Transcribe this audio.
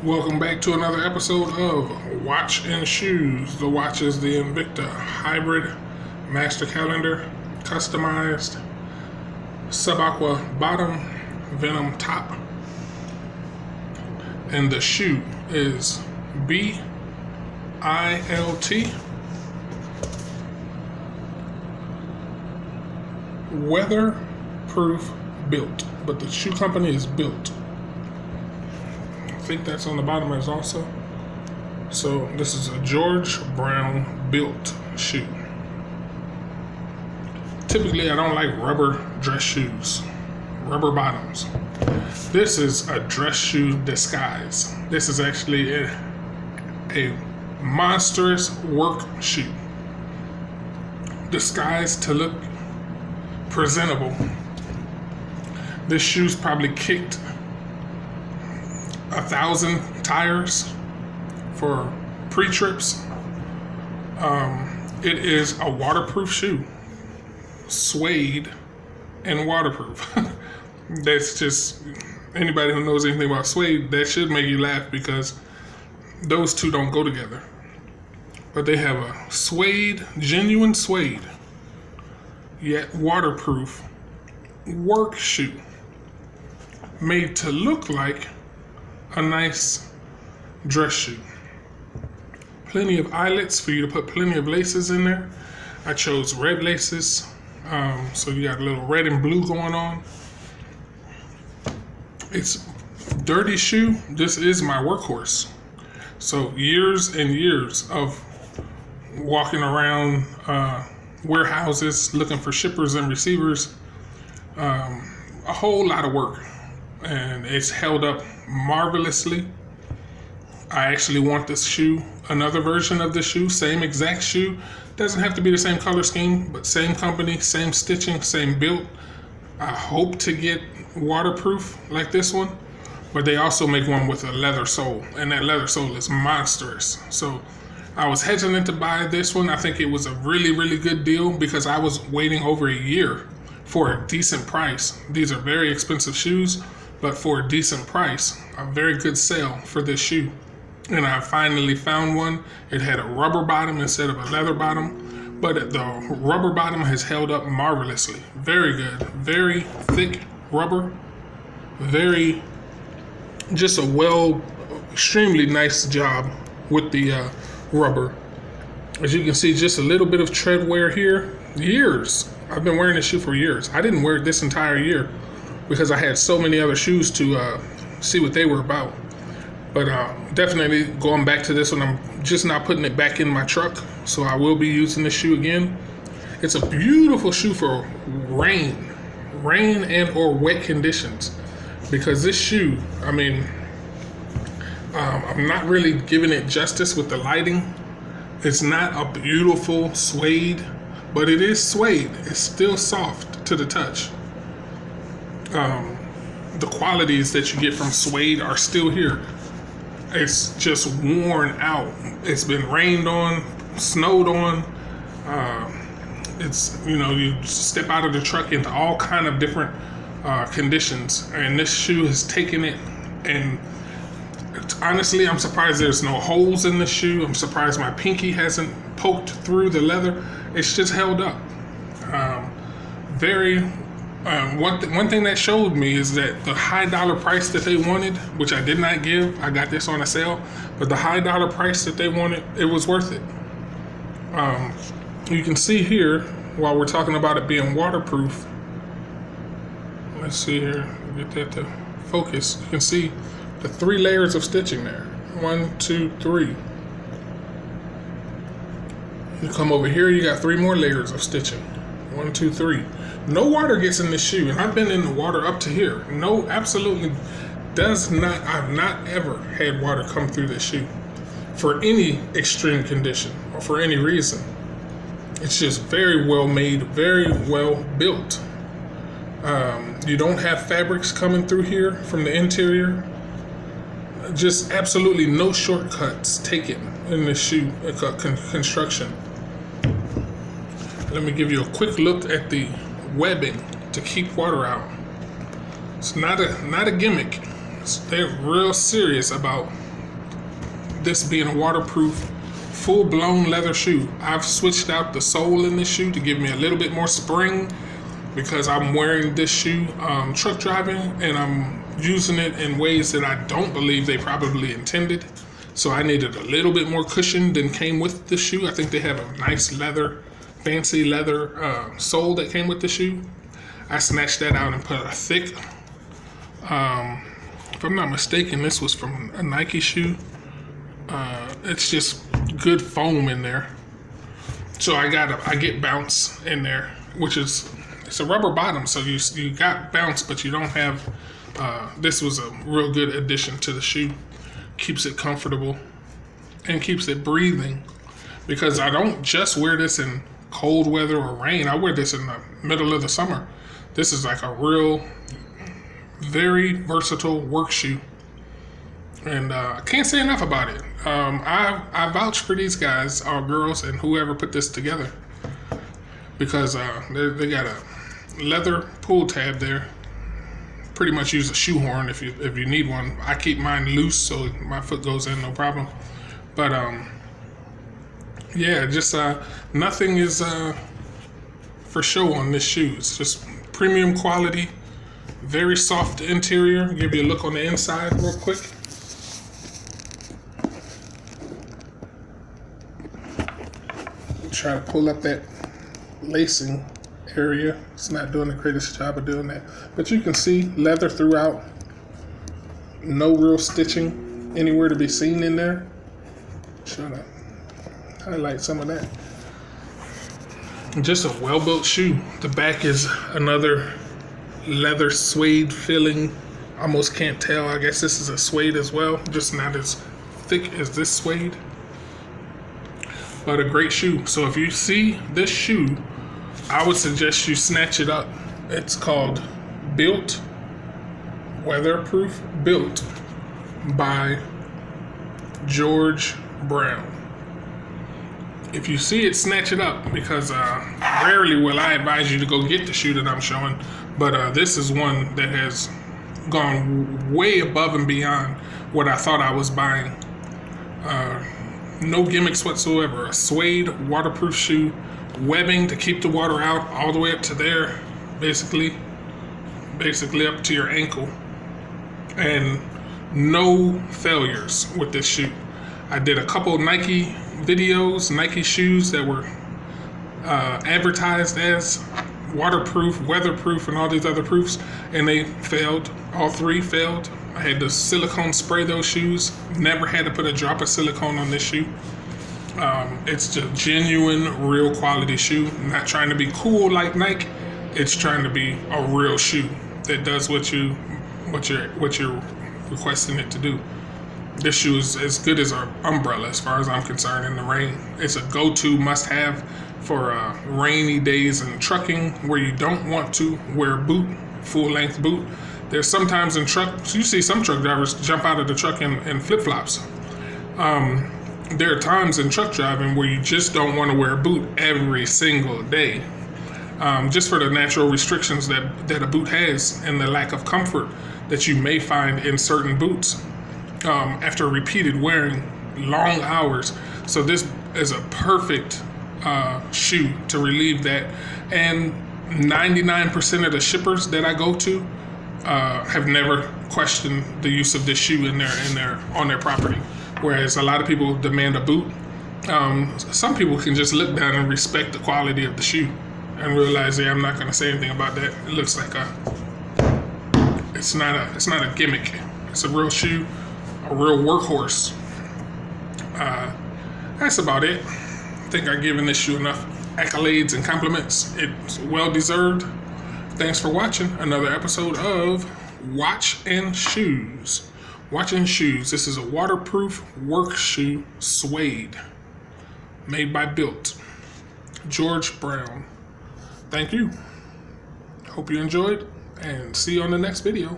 Welcome back to another episode of Watch and Shoes. The watch is the Invicta Hybrid Master Calendar, customized sub-aqua bottom, Venom top. And the shoe is BILT, weatherproof BILT, but the shoe company is BILT. I think that's on the bottom as also. So this is a George Brown BILT shoe. Typically I don't like rubber dress shoes, rubber bottoms. This is a dress shoe disguise. This is actually a monstrous work shoe, disguised to look presentable. This shoe's probably kicked 1,000 tires for pre-trips. It is a waterproof shoe, suede and waterproof. That's just, anybody who knows anything about suede, that should make you laugh because those two don't go together. But they have a suede, genuine suede, yet waterproof work shoe made to look like a nice dress shoe. Plenty of eyelets for you to put plenty of laces in there. I chose red laces, so you got a little red and blue going on. It's a dirty shoe. This is my workhorse. So years and years of walking around warehouses looking for shippers and receivers, a whole lot of work. And it's held up marvelously. I actually want this shoe, another version of the shoe, same exact shoe. Doesn't have to be the same color scheme, but same company, same stitching, same build. I hope to get waterproof like this one, but they also make one with a leather sole, and that leather sole is monstrous. So I was hesitant to buy this one. I think it was a really, really good deal because I was waiting over a year for a decent price. These are very expensive shoes, but for a decent price, a very good sale for this shoe. And I finally found one. It had a rubber bottom instead of a leather bottom, but the rubber bottom has held up marvelously. Very good, very thick rubber, just a extremely nice job with the rubber. As you can see, just a little bit of tread wear here. Years. I've been wearing this shoe for years. I didn't wear it this entire year because I had so many other shoes to see what they were about. But definitely going back to this one, I'm just not putting it back in my truck, so I will be using this shoe again. It's a beautiful shoe for rain and or wet conditions, because this shoe, I mean, I'm not really giving it justice with the lighting. It's not a beautiful suede, but it is suede. It's still soft to the touch. The qualities that you get from suede are still here. It's just worn out. It's been rained on, snowed on. It's, you step out of the truck into all kind of different conditions, and this shoe has taken it. And honestly, I'm surprised there's no holes in the shoe. I'm surprised my pinky hasn't poked through the leather. It's just held up. One thing that showed me is that the high dollar price that they wanted, which I did not give, I got this on a sale, but the high dollar price that they wanted, it was worth it. You can see here, while we're talking about it being waterproof, let's see here, get that to focus. You can see the 3 layers of stitching there. 1, 2, 3. You come over here, you got 3 more layers of stitching. 1, 2, 3. No water gets in this shoe, and I've been in the water up to here. No, absolutely does not. I've not ever had water come through this shoe for any extreme condition or for any reason. It's just very well made, very well built. You don't have fabrics coming through here from the interior. Just absolutely no shortcuts taken in the shoe construction. Let me give you a quick look at the webbing to keep water out. It's not a gimmick. They're real serious about this being a waterproof, full-blown leather shoe. I've switched out the sole in this shoe to give me a little bit more spring because I'm wearing this shoe truck driving, and I'm using it in ways that I don't believe they probably intended. So I needed a little bit more cushion than came with the shoe. I think they have a nice leather, fancy leather sole that came with the shoe. I snatched that out and put a thick, if I'm not mistaken, this was from a Nike shoe. It's just good foam in there. So I get bounce in there, which is, it's a rubber bottom, so you got bounce, but you don't have, this was a real good addition to the shoe. Keeps it comfortable and keeps it breathing, because I don't just wear this in cold weather or rain. I wear this in the middle of the summer. This is like a real, very versatile work shoe. And I can't say enough about it. I vouch for these guys, or girls, and whoever put this together, because they got a leather pull tab there. Pretty much use a shoehorn if you need one. I keep mine loose so my foot goes in, no problem. But yeah, just nothing is for show on this shoe. It's just premium quality, very soft interior. Give you a look on the inside real quick. Try to pull up that lacing area. It's not doing the greatest job of doing that, but you can see leather throughout. No real stitching anywhere to be seen in there. Trying to highlight some of that. Just a well-built shoe. The back is another leather suede feeling. Almost can't tell. I guess this is a suede as well, just not as thick as this suede. But a great shoe. So if you see this shoe, I would suggest you snatch it up. It's called BILT, Weatherproof BILT by George Brown. If you see it, snatch it up, because rarely will I advise you to go get the shoe that I'm showing, but this is one that has gone way above and beyond what I thought I was buying. No gimmicks whatsoever. A suede waterproof shoe, webbing to keep the water out all the way up to there, basically up to your ankle, and no failures with this shoe. I did a couple of Nike videos, Nike shoes that were advertised as waterproof, weatherproof, and all these other proofs, and they failed. All three failed. I had to silicone spray those shoes. Never had to put a drop of silicone on this shoe. It's a genuine, real quality shoe. I'm not trying to be cool like Nike. It's trying to be a real shoe that does what you're requesting it to do. This shoe is as good as an umbrella as far as I'm concerned in the rain. It's a go-to must-have for rainy days and trucking where you don't want to wear a boot, full-length boot. There's sometimes in trucks, you see some truck drivers jump out of the truck in flip-flops. There are times in truck driving where you just don't want to wear a boot every single day. Just for the natural restrictions that a boot has and the lack of comfort that you may find in certain boots after repeated wearing long hours. So this is a perfect shoe to relieve that. And 99% of the shippers that I go to have never questioned the use of this shoe on their property. Whereas a lot of people demand a boot. Some people can just look down and respect the quality of the shoe and realize, yeah, I'm not going to say anything about that. It looks like it's not a gimmick. It's a real shoe, a real workhorse. That's about it. I think I've given this shoe enough accolades and compliments. It's well deserved. Thanks for watching another episode of Watch and Shoes. Watch and Shoes. This is a waterproof work shoe, suede, made by BILT. George Brown. Thank you. Hope you enjoyed, and see you on the next video.